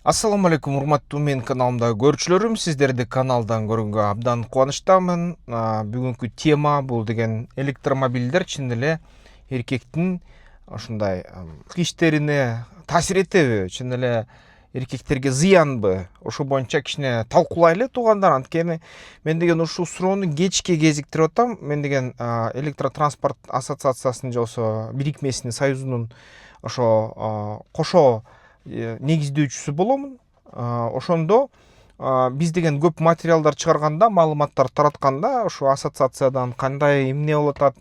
Ассаламу алейкум, урматтуу менин каналымдагы көрүүчүлөрүм. Сиздерди каналдан көргөнгө абдан кубанычтамын. Бүгүнкү тема бул деген электромобилдер чын эле эркектин ушундай иштерине таасир этеби, чын эле эркектерге зыянбы? Ошо боюнча кичине талкуулайлы туугандар. Анткени мен деген ушул суроону кечке кезиктирип атам. Мен деген электротранспорт ассоциациясынын же болбосо бирикмесинин союзунун ошо кошо негиздөөчүсү боломун. Ошондо биз деген көп материалдар чыгарганда, маалыматтар таратканда ошо ассоциациядан кандай эмне болуп атат,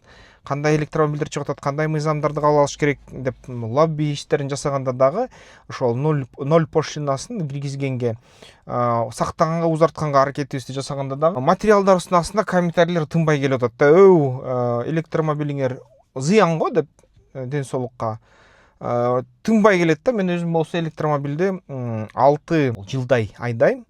кандай электромобилдер чыгып атат, кандай мыйзамдарды кабыл алыш керек деп лобби иштерин жасаганда дагы ошол ноль пошлинасын киргизгенге, сактаганга, узартканга аракетибизди жасаганда дагы материалдарыбыздын астында комментарийлер тынбай келип атат да. Электромобилиңер зыян го деп, ден соолукка тынбай келет да. Мен өзүм болсо электромобилди 6 жылдай айдайм.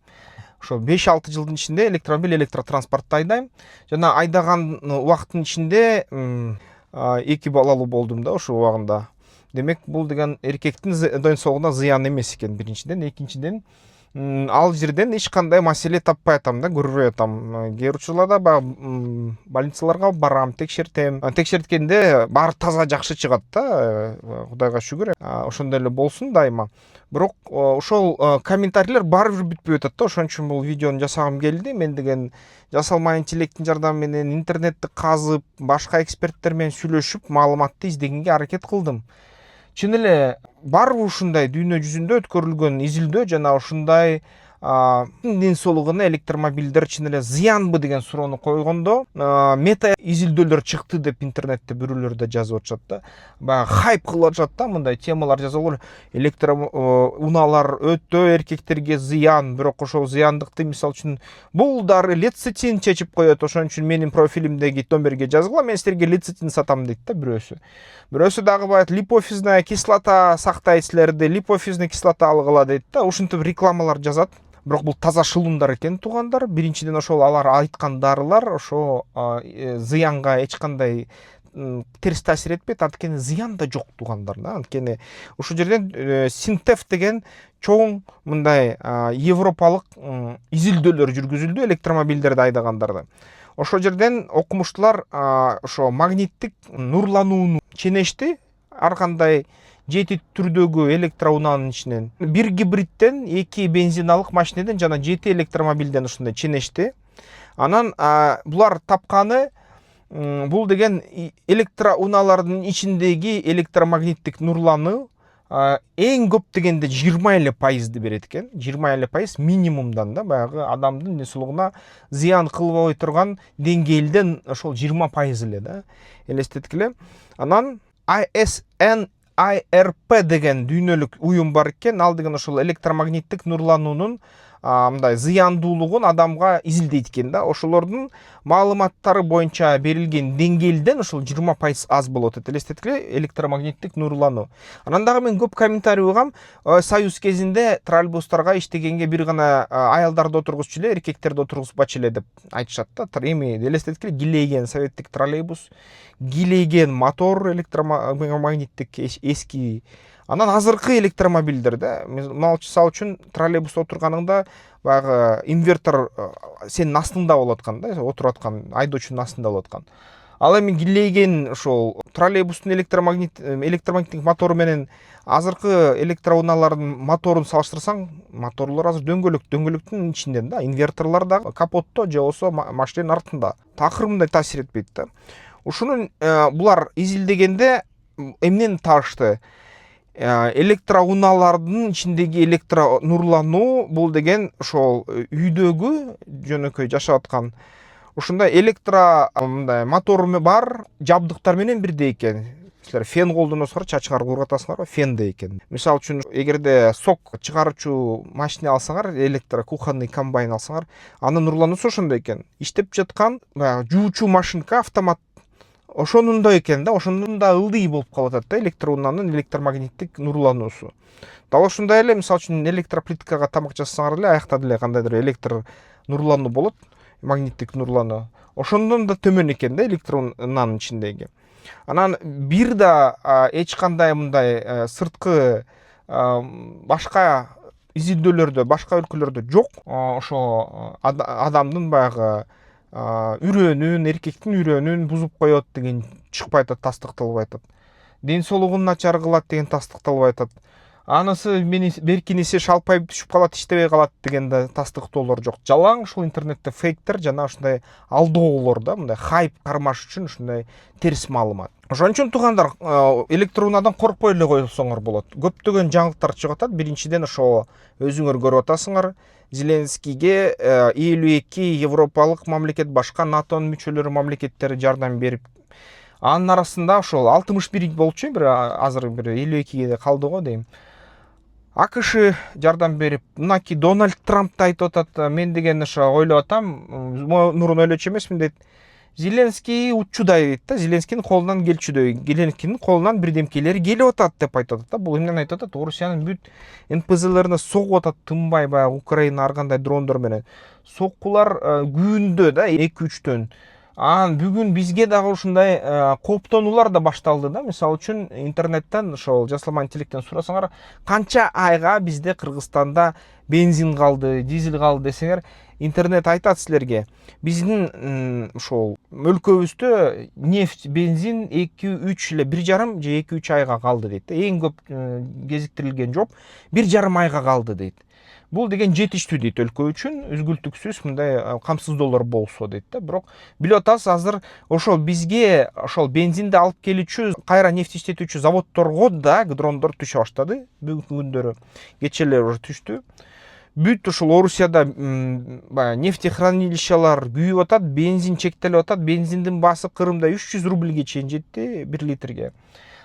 Ошо 5-6 жылдын ичинде электромобиль, электротранспортто айдайм. Жана айдаган убакыттын ичинде 2 балалуу болдум да ошол убагында. Демек, бул деген эркектин ден соолугуна зыян эмес экен биринчиден. Экинчиден, ал жерден эч кандай маселе таппай атам да, көрбөй атам. Кээ бир учурларда баягы больницаларга барам, текшертем. Текшерткенде баары таза, жакшы чыгат да, Кудайга шүгүр. Ошондой эле болсун дайыма. Бирок ошол комментарийлер баары бир бүтпөй атат да. Ошон үчүн бул видеону жасагым келди. Мен деген жасалма интеллекттин жардамы менен интернетти казып, башка эксперттер менен сүйлөшүп, маалыматты издегенге аракет кылдым. Чын эле барбы ушундай дүйнө жүзүндө өткөрүлгөн изилдөө жана ушундай ден соолугуна электромобилдер чын эле зыянбы деген суроону койгондо мета изилдөөлөр чыкты деп интернетте бирөөлөр да жазып атышат да. Баягы хайп кылып атышат да, мындай темалар жазалар. Электроунаалар өтө эркектерге зыян, бирок ошол зыяндыкты мисалы үчүн бул дары лецитин чечип коет. Ошон үчүн менин профилимдеги номерге жазгыла, мен силерге лецитин сатам дейт да бирөөсү. Бирөөсү дагы баягы липофизная кислота сактайт силерди, липофизная кислота алгыла дейт да. Ушинтип рекламалар жазат. Бирок бул таза шылуундар экен туугандар. Биринчиден ошол алар айткан дарылар ошо зыянга эч кандай терс таасир этпейт. Анткени зыян да жок туугандар да. Анткени ушул жерден Синтеф деген чоң мындай европалык изилдөөлөр жүргүзүлдү электромобилдерди айдагандарда. Ошол жерден окумуштуулар ошо магниттик нурланууну ченешти. Ар кандай 7 түрдөгү электроунаанын ичинен 1 гибридтен, 2 бензиналык машинеден жана 7 электромобилден ушундай ченешти. Анан булар тапканы бул деген электроунаалардын ичиндеги электромагниттик нурлануу эң көп дегенде 20% берет экен. 20% минимумдан да, баягы адамдын ден соолугуна зыян кылбай турган деңгээлден ошол 20% эле да. Элестеткиле. Анан IRP деген дүйнөлүк уюм бар экен. Ал деген ошол электромагниттик нурлануунун мындай зыяндуулугун адамга изилдейт экен да. Ошолордун маалыматтары боюнча берилген деңгээлден ошол 20% аз болот деп элестеткиле, электромагниттик нурлануу. Анан дагы мен көп комментарий угам. Союз кезинде троллейбустарга иштегенге бир гана аялдарды отургузчу эле, эркектерди отургузбачу эле деп айтышат да. Эми элестеткиле, килейген советтик троллейбус, килейген мотор электромагниттик эски. Анан азыркы электромобилдер да. Мисалы үчүн троллейбуста отурганыңда баягы инвертор сенин астыңда болот аткан да, отуруп аткан айдоочунун астында болот аткан. Ал эми килейген ошол троллейбустун электромагниттик мотору менен азыркы электроунаалардын моторун салыштырсаң, моторлор азыр дөңгөлөктүн ичинде да, инверторлор дагы капотто же болбосо машинанын артында. Такыр мындай таасир этпейт да. Ушуну булар изилдегенде эмнени таашты? Электроунаалардын ичиндеги электронурлануу бул деген ошол үйдөгү жөнөкөй жашап аткан ушундай мындай мотору бар жабдыктар менен бирдей экен. Силер фен колдоносуңар, чачыңарды кургатасыңарбы? Фендей экен. Мисалы үчүн, эгерде сок чыгаруучу машина алсаңар, кухонный комбайн алсаңар, анын нурлануусу ошондой экен. Иштеп жаткан баягы жуучу машинка, автомат ошонундай экен да. Ошондон да ылдый болуп калып атат да электроунаанын электромагниттик нурлануусу. Дал ошондой эле, мисалы үчүн, электроплиткага тамак жасасаңар эле, аякта деле кандайдыр электр нурлануу болот, магниттик нурлануу. Ошондон да төмөн экен да электроунаанын ичиндеги. Анан бир да эч кандай мындай сырткы башка изилдөөлөрдө башка өлкөлөрдө жок. Ошо адамдын баягы үрөөнүн, эркектин үрөөнүн бузуп коет деген чыкпай атат, тастыкталбай атат. Ден соолугун начар кылат деген тастыкталбай атат. Анысы беркинесе шалпайып түшүп калат, иштебей калат деген да тастыктоолор жок. Жалаң ушул интернетте фейктер жана ушундай алдоолор да, мындай хайп кармаш үчүн ушундай терс маалымат. Ошон үчүн туугандар, электронунадан коркпой эле койсоңор болот. Көптөгөн жаңылыктар чыгып атат. Биринчиден ошо өзүңөр көрүп атасыңар. Зеленскийге 52 европалык мамлекет, башка НАТОнун мүчөлөрү мамлекеттери жардам берип, анын арасында ошол 61 болчу, бир азыр бир 52ге калды го дейм. АКШ жардам берип, мынакей Дональд Трамп да айтып атат, мен деген ошо ойлоп атам, мурун ойлочу эмесмин дейт. Зеленский учудай дейт да, Зеленскийдин колунан келчүдөй, Зеленскийдин колунан бирдемкелер келип атат деп айтып атат да. Бул эмнени айтып атат? Орусиянын бүт НПЗлерине согуп атат, тынбай баягы Украина ар кандай дрондор менен. Соккулар күндө да 2-3төн. Бүгүн бизге дагы ушундай кооптонуулар да башталды да. Мисалы үчүн интернеттен ошол жасалма интеллекттен сурасаңар, канча айга бизде Кыргызстанда бензин калды, дизель калды десеңер, интернет айтат силерге. Биздин ошол өлкөбүздө нефть, бензин 2-3 эле 1,5 же 2-3 айга калды дейт. Эң көп кезиктирилген жоп 1,5 айга калды дейт. Бул деген жетиштүү дейт өлкө үчүн, үзгүлтүксүз мындай камсыздоолор болсо дейт да. Бирок билип атасыз, азыр ошол бизге ошол бензинди алып келүүчү, кайра нефть иштетүүчү заводдорго да дрондор түшө баштады бүгүнкү күндөрү. Кечелер уже түштү. Бүт ушул Орусияда нефтехранилищалар күйүп атат, бензин чектелип атат. Бензиндин баасы Кырымда 300 рубльге чейин жетти 1 литрге.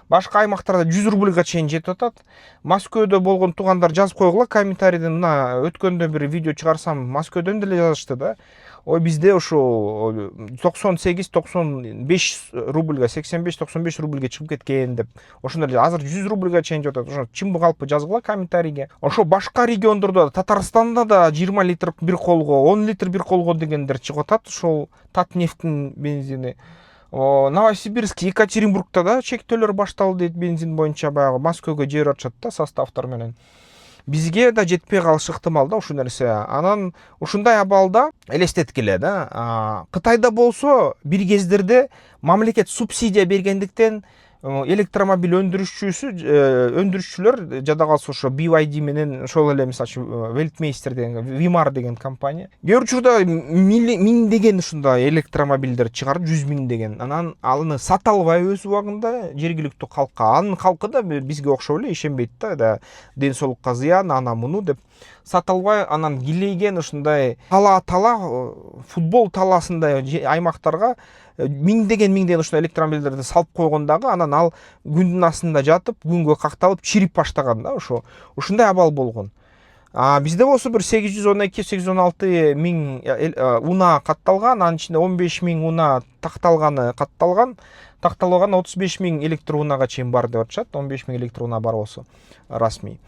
Башка аймактарда 100 рубльга чейин жетип атат. Москвада болгон туугандар жазып койгула комментарийден. Мына өткөндө бир видео чыгарсам, Москвадан деле жазышты да. Ой, бизде ошо 98-95 рубльга, 85-95 рубльге чыгып кеткен деп. Ошондор азыр 100 рубльга чейин жатат. Ошо чын калпы жазгыла комментарийге. Ошо башка региондордо, Татарстанда да 20 литр бир колго, 10 литр бир колго дегендер чыгып атат. Ошол Татнефтин бензини. Новосибирск, Екатеринбургда да чектөөлөр башталды дейт бензин боюнча, баягы Москвага жиберип атышат да составтар менен. Бизге да жетпей калышы ыктымал да ушул нерсе. Анан ушундай абалда элестеткиле да, Кытайда болсо бир кездерде мамлекет субсидия бергендиктен электромобиль өндүрүшчүлөр жада калса ошо BYD менен, ошол эле мисалы Weltmeister деген, Вимар деген компания кээ бир учурда миңдеген ушундай электромобилдер чыгарып, 100 миңдеген. Анан аны сата албай өз убагында жергиликтүү калкка, анын калкы да бизге окшоп эле ишенбейт да, ден соолукка зыян, ана муну деп сата албай, анан килейген ушундай тала футбол таласындай аймактарга миңдеген ушундай электромобилдерди салып койгондагы, анан ал күндүн астында жатып, күнгө какталып чирип баштаган да. Ушундай абал болгон. Бизде болсо бир 812-816 миң уна катталган, анын ичинде 15 миң уна такталган 35 миң электроунага чейин бар деп атышат. 15 миң электроуна бар болсо расмий.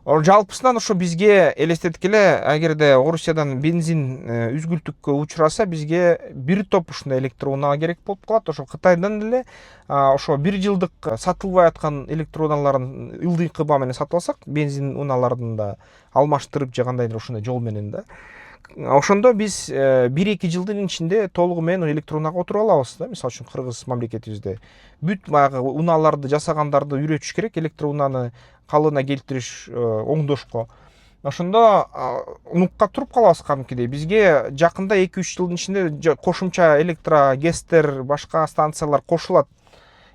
Жалпысынан ошо бизге элестеткиле, эгерде Орусиядан бензин үзгүлтүккө учураса, бизге бир топ ушундай электроунаа керек болуп калат. Ошо Кытайдан деле ошо 1 жылдык сатылбай аткан электроунааларын ылдыйкы баа менен сатып алсак, бензин унааларын да алмаштырып же кандайдыр ушундай жол менен да. Ошондо биз 1-2 жылдын ичинде толугу менен электроунаага отуруп алабыз да. Мисалы үчүн Кыргыз мамлекетибизде бүт баягы унааларды жасагандарды үйрөтүш керек, электроунаны калыбына келтириш оңдошко. Ошондо унукка туруп калабыз кадимкидей. Бизге жакында 2-3 жылдын ичинде кошумча электрогестер, башка станциялар кошулат.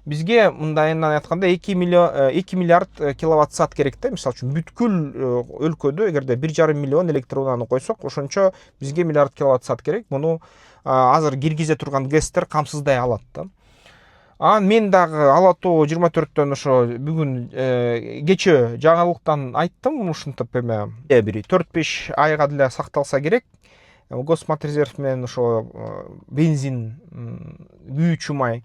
Бизге мындайынан айтканда 2 миллиард киловатт саат керек да. Мисалы үчүн бүткүл өлкөдө эгерде 1,5 миллион электроунаны койсок, ошончо бизге миллиард киловатт саат керек. Муну азыр киргизе турган гестер камсыздай алат да. Мен дагы Алатоо 24-төн ошо бүгүн кечээ жаңылыктан айттым, ушинтип эме бир 4-5 айга деле сакталса керек. Госмотрезерв менен ошо бензин күйүүчү май.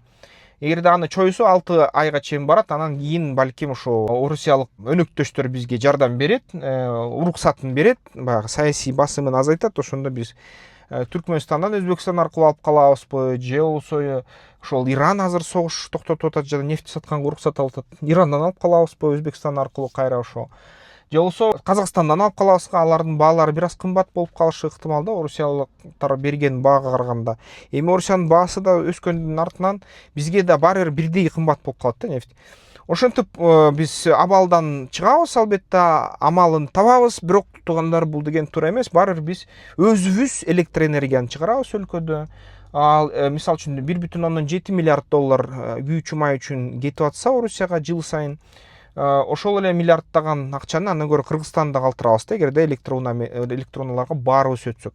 Эгерде аны чойсо 6 айга чейин барат, анан кийин балким ошо орусиялык өнөктөштөр бизге жардам берет, уруксатын берет, баягы саясий басымын азайтат. Ошондо биз Түркмөнстандан Өзбекстан аркылуу алып калабызбы, же болсо ошол Иран азыр согуш токтотуп атат жана нефть сатканга уруксат алып атат. Ирандан алып калабызбы Өзбекстан аркылуу кайра ошо. же болбосо Казакстандан алып калабызга, алардын баалары бир аз кымбат болуп калышы ыктымал да, орусиялыктар берген баага караганда. Эми Орусиянын баасы да өскөндүн артынан бизге да баары бир бирдей кымбат болуп калат да нефть. Ошентип биз абалдан чыгабыз, албетте амалын табабыз, бирок туугандар бул деген туура эмес. Баары бир биз өзүбүз электр энергияны чыгарабыз өлкөдө. Ал мисалы үчүн 1,7 миллиард доллар күйүүчү май үчүн кетип атса Орусияга жыл сайын, ошол эле миллиардтаган акчаны андан көрө Кыргызстанда калтырабыз да, эгерде электроунааларга баарыбыз өтсөк.